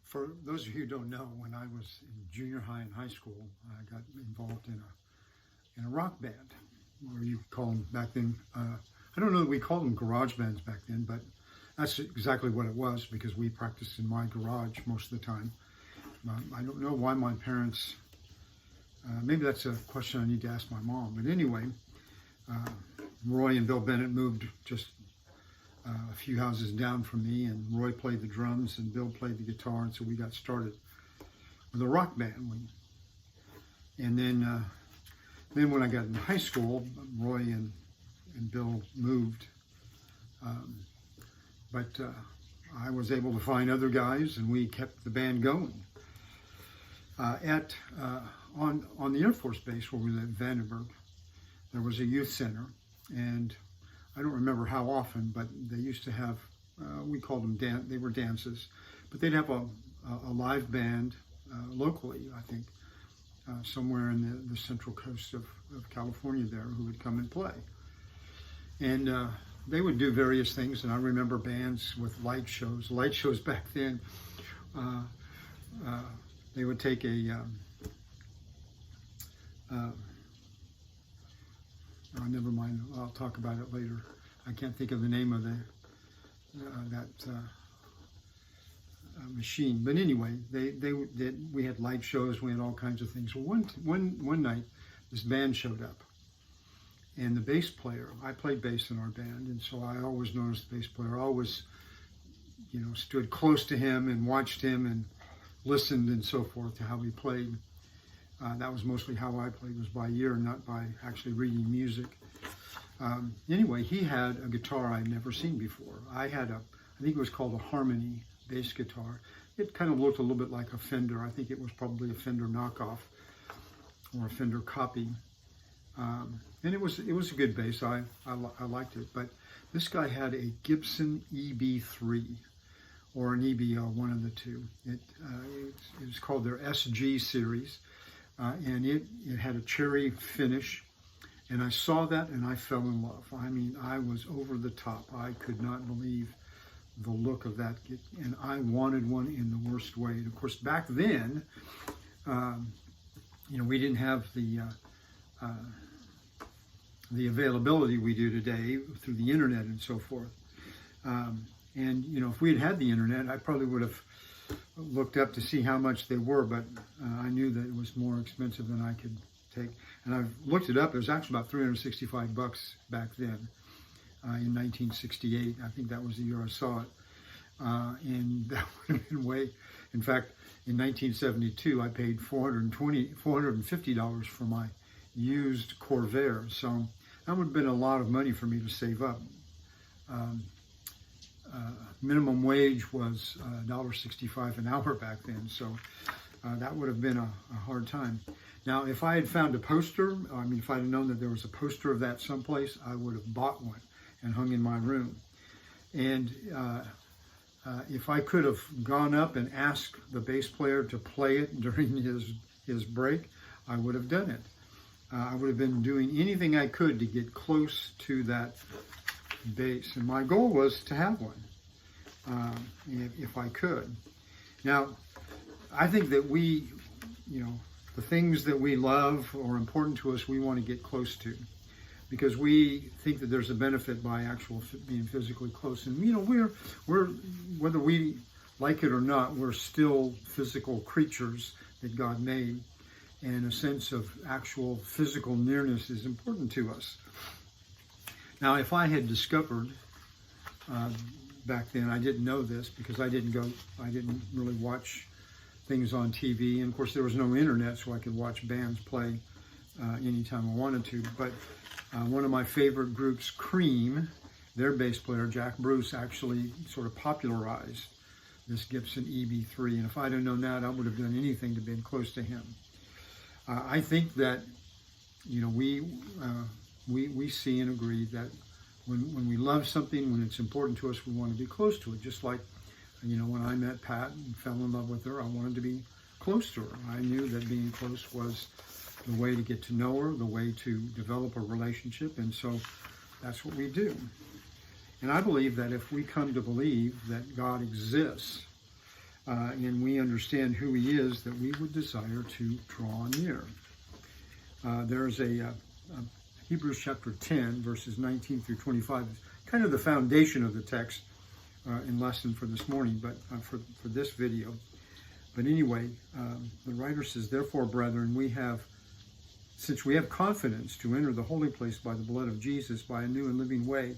For those of you who don't know, when I was in junior high and high school, I got involved in a rock band, or you call them back then. I don't know that we called them garage bands back then, but that's exactly what it was, because we practiced in my garage most of the time. I don't know why my parents, maybe that's a question I need to ask my mom, but anyway, Roy and Bill Bennett moved just a few houses down from me, and Roy played the drums and Bill played the guitar, and so we got started with a rock band. And then when I got in high school, Roy and Bill moved, but I was able to find other guys, and we kept the band going. On the Air Force Base where we lived, Vandenberg, there was a youth center, and I don't remember how often, but they used to have, we called them they were dances, but they'd have a live band locally, I think, somewhere in the central coast of California there, who would come and play. And they would do various things, and I remember bands with light shows. Light shows back then, they would take oh, never mind. I'll talk about it later. I can't think of the name of that machine. But anyway, we had light shows. We had all kinds of things. Well, one night, this band showed up, and the bass player. I played bass in our band, and so I always noticed the bass player. I always, stood close to him and watched him and listened and so forth to how he played. That was mostly how I played, was by ear, not by actually reading music. Anyway, he had a guitar I'd never seen before. I think it was called a Harmony bass guitar. It kind of looked a little bit like a Fender. I think it was probably a Fender knockoff or a Fender copy. And it was a good bass. I liked it. But this guy had a Gibson EB3 or an EBL, one of the two. It was called their SG series. And it had a cherry finish, and I saw that and I fell in love. I mean, I was over the top. I could not believe the look of that, and I wanted one in the worst way. And of course, back then, we didn't have the availability we do today through the internet and so forth. And if we had the internet, I probably would have looked up to see how much they were, but I knew that it was more expensive than I could take. And I've looked it up. It was actually about $365 back then, in 1968. I think that was the year I saw it. And that would have been in fact, in 1972, I paid $450 for my used Corvair. So that would have been a lot of money for me to save up. Minimum wage was $1.65 an hour back then, so that would have been a hard time. Now, if I had found a poster, if I had known that there was a poster of that someplace, I would have bought one and hung in my room. And if I could have gone up and asked the bass player to play it during his break, I would have done it. I would have been doing anything I could to get close to that bass, and my goal was to have one, if I could. Now, I think that the things that we love or important to us, we want to get close to, because we think that there's a benefit by being physically close. And we're whether we like it or not, we're still physical creatures that God made, and a sense of actual physical nearness is important to us. Now, if I had discovered back then, I didn't know this because I didn't really watch things on TV. And of course, there was no internet, so I could watch bands play anytime I wanted to. But one of my favorite groups, Cream, their bass player, Jack Bruce, actually sort of popularized this Gibson EB3. And if I'd have known that, I would have done anything to be close to him. I think that, we see and agree that when we love something, when it's important to us, we want to be close to it. Just like, when I met Pat and fell in love with her, I wanted to be close to her. I knew that being close was the way to get to know her, the way to develop a relationship, and so that's what we do. And I believe that if we come to believe that God exists, and we understand who he is, that we would desire to draw near. There's a Hebrews chapter 10, verses 19 through 25, kind of the foundation of the text in lesson for this morning, but for this video. But anyway, the writer says, "Therefore, brethren, since we have confidence to enter the holy place by the blood of Jesus, by a new and living way,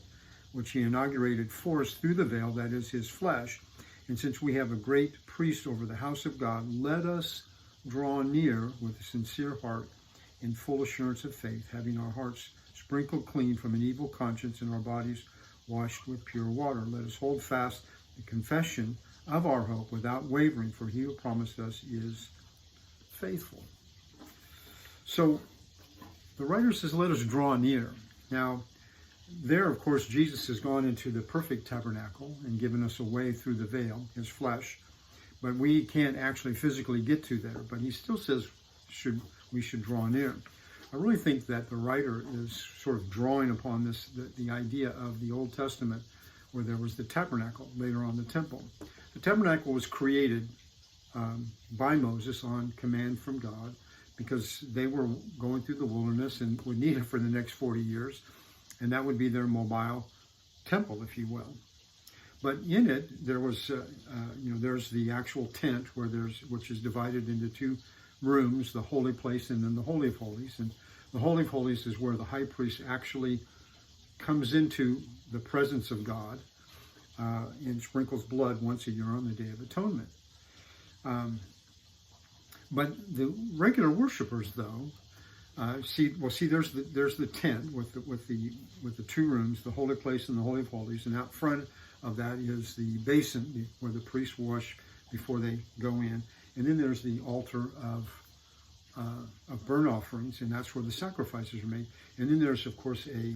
which he inaugurated for us through the veil, that is his flesh, and since we have a great priest over the house of God, let us draw near with a sincere heart in full assurance of faith, having our hearts sprinkled clean from an evil conscience and our bodies washed with pure water. Let us hold fast the confession of our hope without wavering, for he who promised us is faithful." So the writer says, let us draw near. Now, there, of course, Jesus has gone into the perfect tabernacle and given us a way through the veil, his flesh, but we can't actually physically get to there. But he still says we should draw near. I really think that the writer is sort of drawing upon the idea of the Old Testament, where there was the tabernacle, later on the temple. The tabernacle was created by Moses on command from God, because they were going through the wilderness and would need it for the next 40 years. And that would be their mobile temple, if you will. But in it, there was, there's the actual tent which is divided into two rooms, the holy place and then the Holy of Holies. And the Holy of Holies is where the high priest actually comes into the presence of God and sprinkles blood once a year on the Day of Atonement. But the regular worshipers, though, there's the tent with the two rooms, the holy place and the Holy of Holies, and out front of that is the basin where the priests wash before they go in, and then there's the altar of burnt offerings, and that's where the sacrifices are made. And then there's, of course, a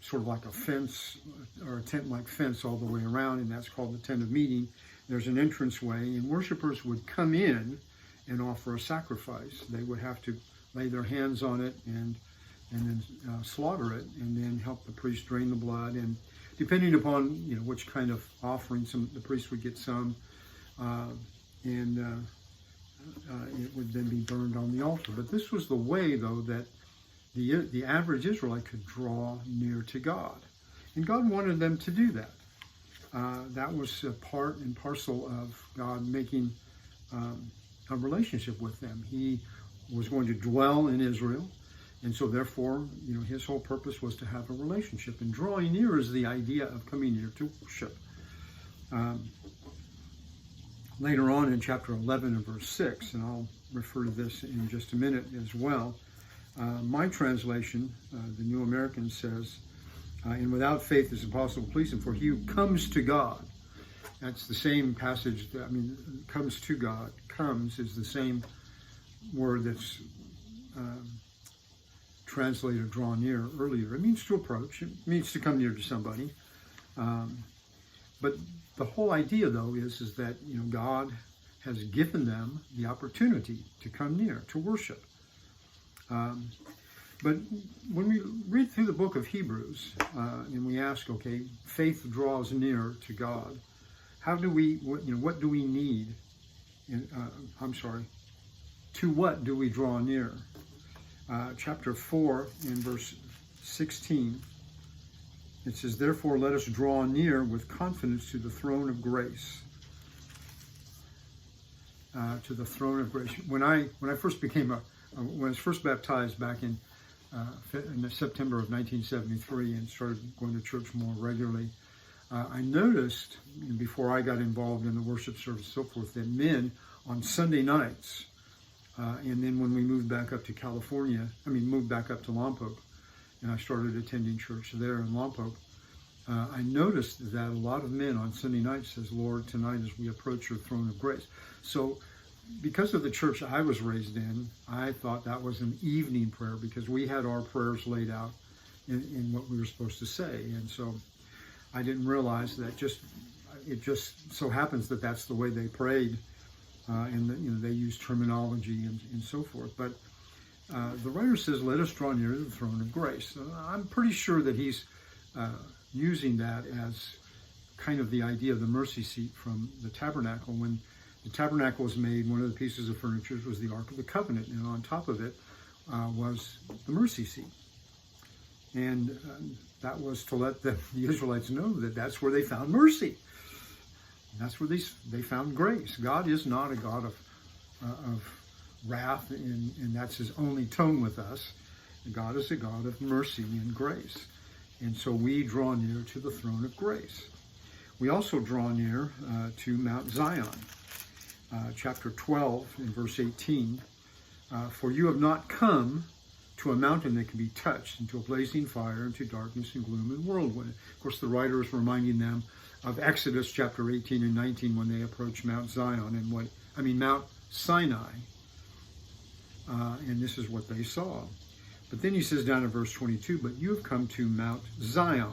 sort of like a fence or a tent-like fence all the way around, and that's called the tent of meeting. There's an entranceway, and worshipers would come in and offer a sacrifice. They would have to lay their hands on it and then slaughter it, and then help the priest drain the blood. And depending upon which kind of offering, the priest would get some, and it would then be burned on the altar. But this was the way, though, that the average Israelite could draw near to God, and God wanted them to do that. That was a part and parcel of God making a relationship with them. He was going to dwell in Israel, and so therefore, his whole purpose was to have a relationship. And drawing near is the idea of coming near to worship. Later on in chapter 11 and verse 6, and I'll refer to this in just a minute as well, my translation, the New American, says, "And without faith it's impossible to please him, for he who comes to God." That's the same passage, comes to God. Comes is the same word that's translated draw near earlier. It means to approach. It means to come near to somebody. But the whole idea, though, is that God has given them the opportunity to come near, to worship. But when we read through the book of Hebrews and we ask, okay, faith draws near to God, how do we, what do we need? To what do we draw near? Chapter 4 in verse 16, it says, "Therefore let us draw near with confidence to the throne of grace." To the throne of grace. When I first when I was first baptized back in September of 1973 and started going to church more regularly, I noticed, before I got involved in the worship service and so forth, that men on Sunday nights, and then when we moved back up to moved back up to Lompoc, and I started attending church there in Lompoc, I noticed that a lot of men on Sunday nights says, "Lord, tonight as we approach your throne of grace." So because of the church I was raised in, I thought that was an evening prayer, because we had our prayers laid out in what we were supposed to say. And so I didn't realize that it just so happens that that's the way they prayed, and they used terminology and so forth. But the writer says, "Let us draw near to the throne of grace." I'm pretty sure that he's using that as kind of the idea of the mercy seat from the tabernacle, when The tabernacle was made, one of the pieces of furniture was the Ark of the Covenant, and on top of it was the mercy seat. And that was to let the Israelites know that that's where they found mercy. And that's where they found grace. God is not a God of wrath, and that's his only tone with us. God is a God of mercy and grace. And so we draw near to the throne of grace. We also draw near to Mount Zion. Chapter 12 in verse 18. For you have not come to a mountain that can be touched, and to a blazing fire, and to darkness and gloom and whirlwind. Of course, the writer is reminding them of Exodus chapter 18 and 19 when they approached Mount Zion and Mount Sinai. And this is what they saw. But then he says down in verse 22, but you have come to Mount Zion,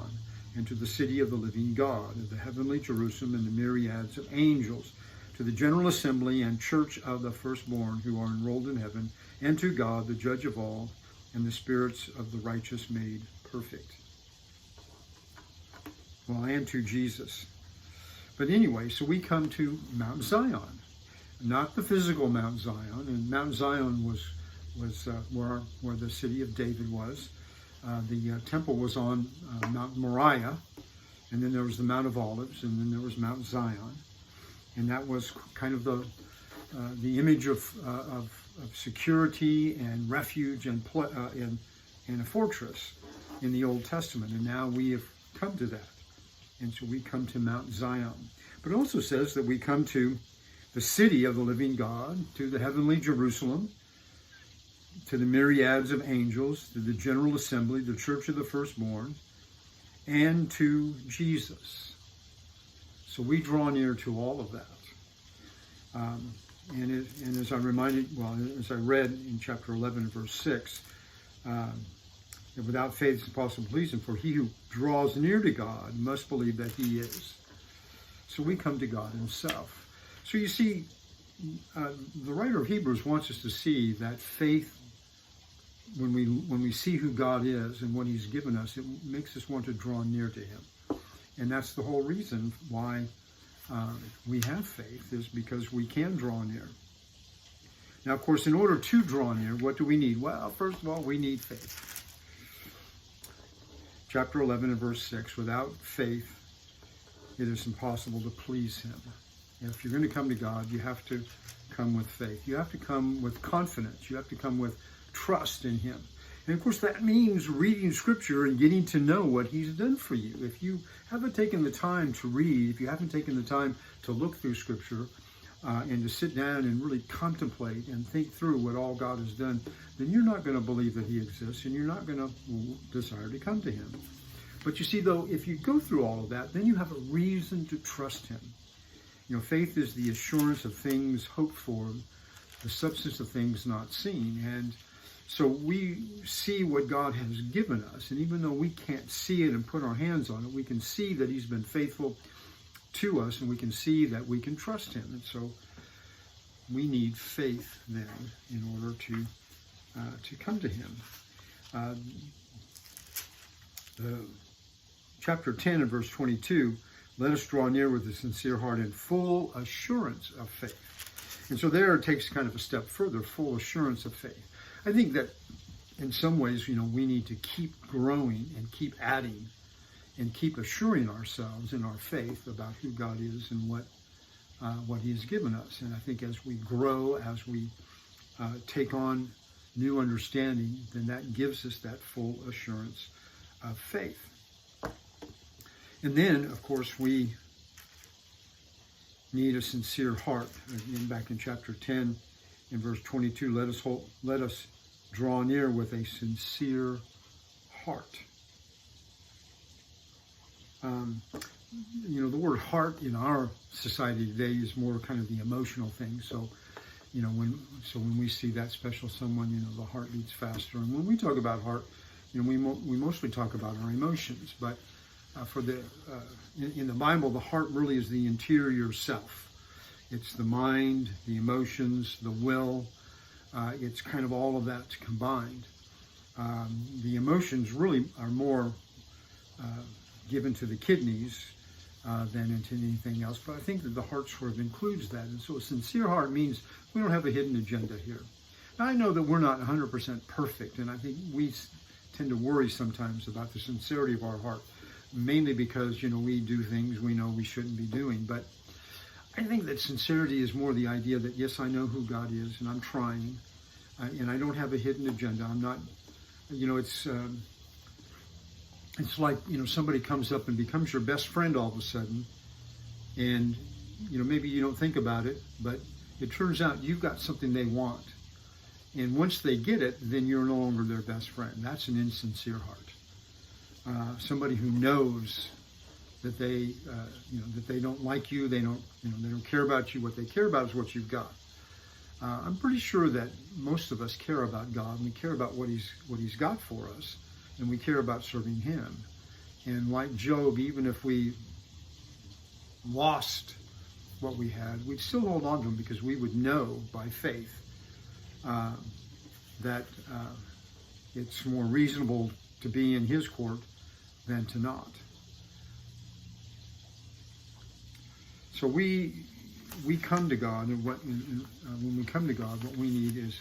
and to the city of the living God, of the heavenly Jerusalem, and the myriads of angels, to the general assembly and church of the firstborn who are enrolled in heaven, and to God, the judge of all, and the spirits of the righteous made perfect. Well, and to Jesus. But anyway, so we come to Mount Zion, not the physical Mount Zion. And Mount Zion was where the city of David was. The temple was on Mount Moriah, and then there was the Mount of Olives, and then there was Mount Zion. And that was kind of the image of security and refuge and a fortress in the Old Testament. And now we have come to that. And so we come to Mount Zion. But it also says that we come to the city of the living God, to the heavenly Jerusalem, to the myriads of angels, to the general assembly, the church of the firstborn, and to Jesus. So we draw near to all of that. And as I read in chapter 11, verse 6, that without faith it's impossible to please him, for he who draws near to God must believe that he is. So we come to God himself. So you see, the writer of Hebrews wants us to see that faith, when we see who God is and what he's given us, it makes us want to draw near to him. And that's the whole reason why we have faith, is because we can draw near. Now, of course, in order to draw near, what do we need? Well, first of all, we need faith. Chapter 11 and verse 6, without faith, it is impossible to please him. And if you're going to come to God, you have to come with faith. You have to come with confidence. You have to come with trust in him. And of course, that means reading Scripture and getting to know what he's done for you. If you haven't taken the time to read, if you haven't taken the time to look through Scripture and to sit down and really contemplate and think through what all God has done, then you're not going to believe that he exists, and you're not going to desire to come to him. But you see, though, if you go through all of that, then you have a reason to trust him. You know, faith is the assurance of things hoped for, the substance of things not seen. And so we see what God has given us, and even though we can't see it and put our hands on it, we can see that he's been faithful to us, and we can see that we can trust him. And so we need faith then in order to come to him. Chapter 10 and verse 22, let us draw near with a sincere heart and full assurance of faith. And so there it takes kind of a step further, full assurance of faith. I think that in some ways, you know, we need to keep growing and keep adding and keep assuring ourselves in our faith about who God is and what he has given us. And I think as we grow, as we take on new understanding, then that gives us that full assurance of faith. And then, of course, we need a sincere heart. Again, back in chapter 10, in verse 22, let us draw near with a sincere heart. You know, the word heart in our society today is more kind of the emotional thing. So, you know, when we see that special someone, you know, the heart beats faster. And when we talk about heart, you know, we mostly talk about our emotions. But in the Bible, the heart really is the interior self. It's the mind, the emotions, the will. It's kind of all of that combined. The emotions really are more given to the kidneys, than into anything else. But I think that the heart sort of includes that. And so a sincere heart means we don't have a hidden agenda here. Now, I know that we're not 100% perfect, and I think we tend to worry sometimes about the sincerity of our heart, mainly because, we do things we know we shouldn't be doing. But I think that sincerity is more the idea that, yes, I know who God is, and I'm trying, and I don't have a hidden agenda. I'm not, it's like, somebody comes up and becomes your best friend all of a sudden, and, maybe you don't think about it, but it turns out you've got something they want. And once they get it, then you're no longer their best friend. That's an insincere heart. Somebody who knows that they don't like you, they don't care about you. What they care about is what you've got. I'm pretty sure that most of us care about God, and we care about what He's got for us, and we care about serving Him. And like Job, even if we lost what we had, we'd still hold on to Him, because we would know by faith that it's more reasonable to be in His court than to not. So we come to God, and when we come to God, what we need is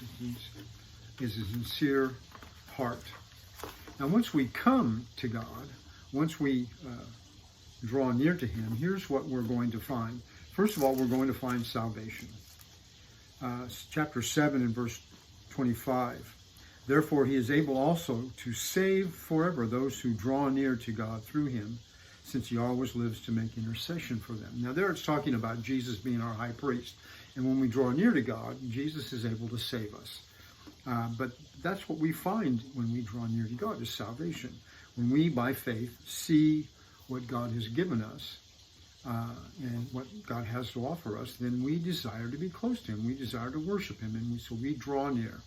a sincere heart. Now, once we come to God, once we draw near to Him, here's what we're going to find. First of all, we're going to find salvation. Chapter 7 and verse 25. Therefore, He is able also to save forever those who draw near to God through Him, since He always lives to make intercession for them. Now, there it's talking about Jesus being our high priest. And when we draw near to God, Jesus is able to save us. But that's what we find when we draw near to God, is salvation. When we, by faith, see what God has given us, and what God has to offer us, then we desire to be close to Him. We desire to worship Him, and so we draw near.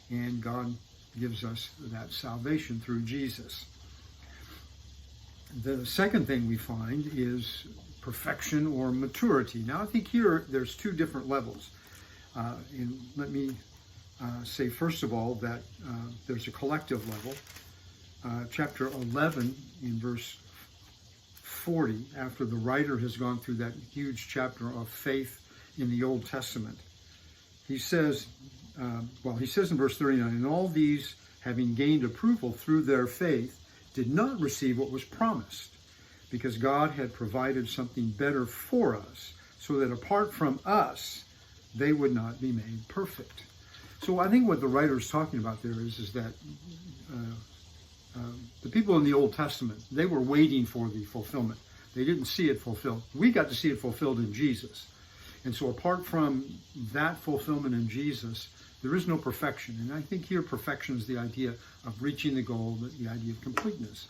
And God gives us that salvation through Jesus. The second thing we find is perfection or maturity. Now, I think here there's two different levels. And let me say, first of all, that there's a collective level. Chapter 11 in verse 40, after the writer has gone through that huge chapter of faith in the Old Testament, he says in verse 39, and all these, having gained approval through their faith, did not receive what was promised, because God had provided something better for us, so that apart from us, they would not be made perfect. So I think what the writer is talking about there is that the people in the Old Testament, they were waiting for the fulfillment. They didn't see it fulfilled. We got to see it fulfilled in Jesus. And so apart from that fulfillment in Jesus, there is no perfection. And I think here perfection is the idea of reaching the goal, the idea of completeness.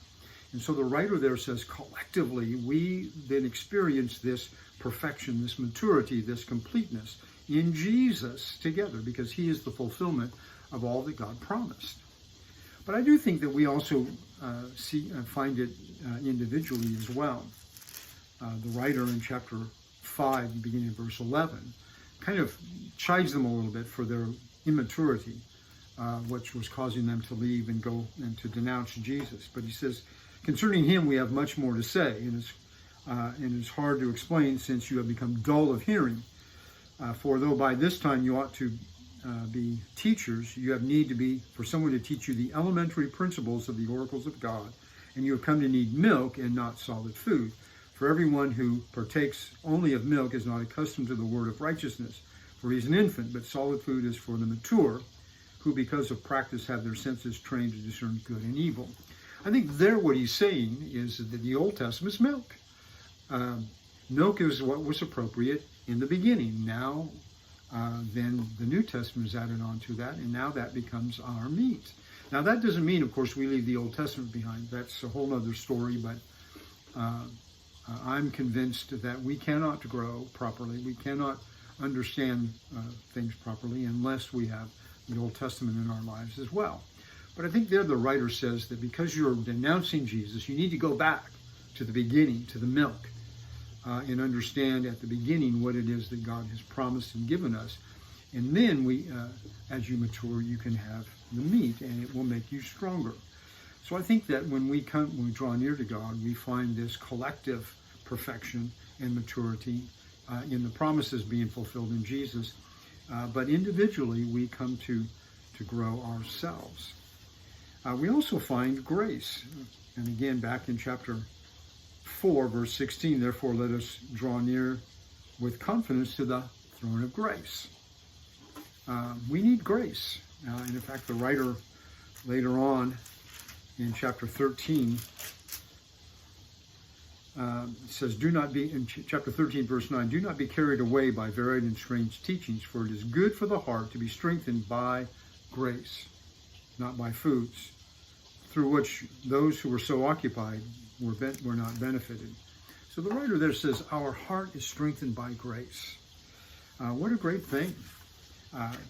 And so the writer there says, collectively, we then experience this perfection, this maturity, this completeness in Jesus together, because He is the fulfillment of all that God promised. But I do think that we also find it individually as well. The writer in chapter 5, beginning of verse 11, kind of chides them a little bit for their immaturity, which was causing them to leave and go and to denounce Jesus. But he says, concerning Him we have much more to say, and it's hard to explain, since you have become dull of hearing. For though by this time you ought to be teachers, you have need to be for someone to teach you the elementary principles of the oracles of God, and you have come to need milk and not solid food. For everyone who partakes only of milk is not accustomed to the word of righteousness, for he is an infant, but solid food is for the mature, who because of practice have their senses trained to discern good and evil. I think there what he's saying is that the Old Testament is milk. Milk is what was appropriate in the beginning. Now, then the New Testament is added on to that, and now that becomes our meat. Now, that doesn't mean, of course, we leave the Old Testament behind. That's a whole other story, but I'm convinced that we cannot grow properly. We cannot understand things properly unless we have the Old Testament in our lives as well. But I think there the writer says that because you're denouncing Jesus, you need to go back to the beginning, to the milk, and understand at the beginning what it is that God has promised and given us. And then as you mature, you can have the meat, and it will make you stronger. So I think that when we draw near to God, we find this collective perfection and maturity in the promises being fulfilled in Jesus. But individually, we come to grow ourselves. We also find grace. And again, back in chapter 4, verse 16, therefore let us draw near with confidence to the throne of grace. We need grace. And in fact, the writer later on in chapter 13 says, do not be, in chapter 13, verse 9, do not be carried away by varied and strange teachings, for it is good for the heart to be strengthened by grace, not by foods, through which those who were so occupied were not benefited. So the writer there says, our heart is strengthened by grace. What a great thing.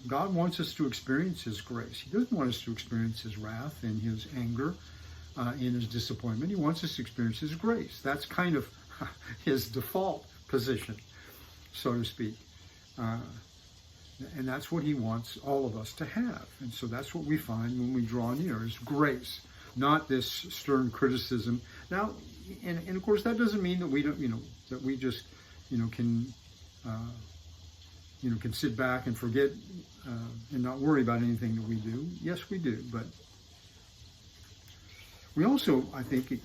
God wants us to experience his grace. He doesn't want us to experience his wrath and his anger and his disappointment. He wants us to experience his grace. That's kind of his default position, so to speak. And that's what he wants all of us to have. And so that's what we find when we draw near, is grace, not this stern criticism. Now, and of course, that doesn't mean that we don't, that we just, can sit back and forget and not worry about anything that we do. Yes, we do. But we also, I think,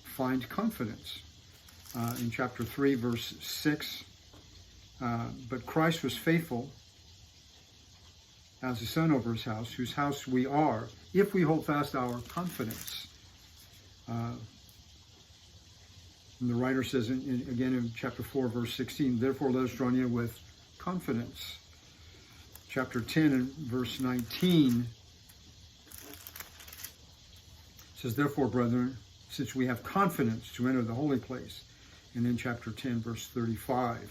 find confidence. In chapter 3, verse 6, but Christ was faithful as a son over his house, whose house we are, if we hold fast our confidence. And the writer says, again in chapter 4, verse 16, therefore let us draw near with confidence. Chapter 10 and verse 19 says, therefore, brethren, since we have confidence to enter the holy place. And then chapter 10, verse 35,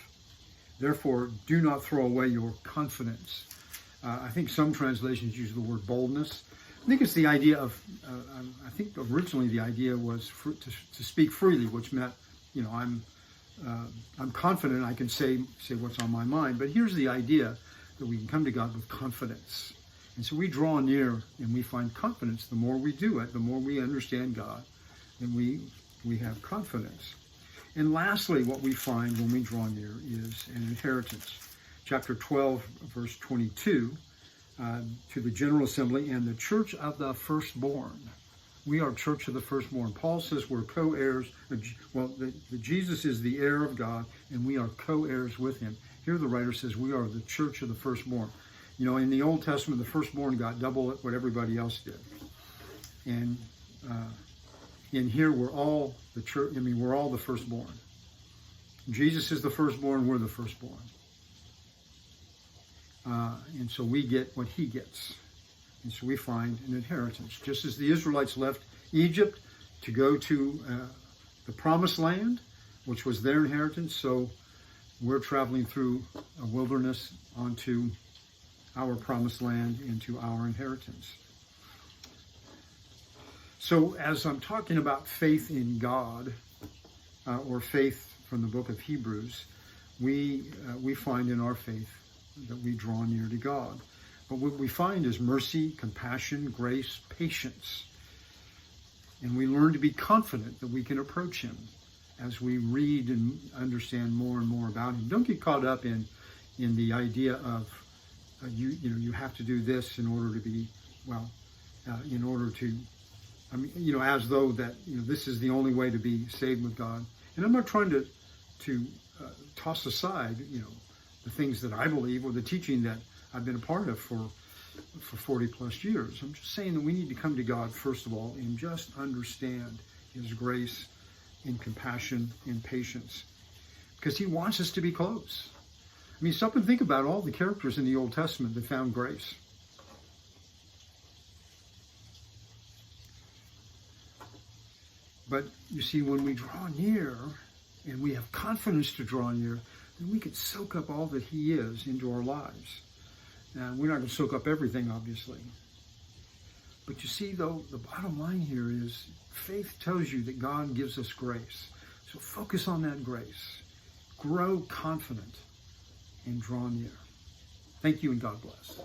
therefore, do not throw away your confidence. I think some translations use the word boldness. I think it's the idea of, I think originally the idea was to speak freely, which meant, I'm confident I can say what's on my mind. But here's the idea, that we can come to God with confidence. And so we draw near and we find confidence. The more we do it, the more we understand God, and we have confidence. And lastly, what we find when we draw near is an inheritance. Chapter 12, verse 22, to the General Assembly and the Church of the Firstborn. We are Church of the Firstborn. Paul says we're co-heirs. Jesus is the heir of God, and we are co-heirs with him. Here the writer says we are the Church of the Firstborn. In the Old Testament, the firstborn got double what everybody else did. And in here, we're all the church. We're all the firstborn. Jesus is the firstborn. We're the firstborn. And so we get what he gets. And so we find an inheritance. Just as the Israelites left Egypt to go to the promised land, which was their inheritance, so we're traveling through a wilderness onto our promised land, into our inheritance. So as I'm talking about faith in God, or faith from the book of Hebrews, we find in our faith that we draw near to God. But what we find is mercy, compassion, grace, patience. And we learn to be confident that we can approach him as we read and understand more and more about him. Don't get caught up in the idea of you have to do this in order to be, in order to, as though that, this is the only way to be saved with God. And I'm not trying to toss aside, the things that I believe or the teaching that I've been a part of for 40 plus years. I'm just saying that we need to come to God, first of all, and just understand his grace and compassion and patience, because he wants us to be close. Stop and think about all the characters in the Old Testament that found grace. But you see, when we draw near and we have confidence to draw near, then we can soak up all that he is into our lives. Now, we're not going to soak up everything, obviously. But you see, though, the bottom line here is faith tells you that God gives us grace. So focus on that grace. Grow confident and draw near. Thank you, and God bless.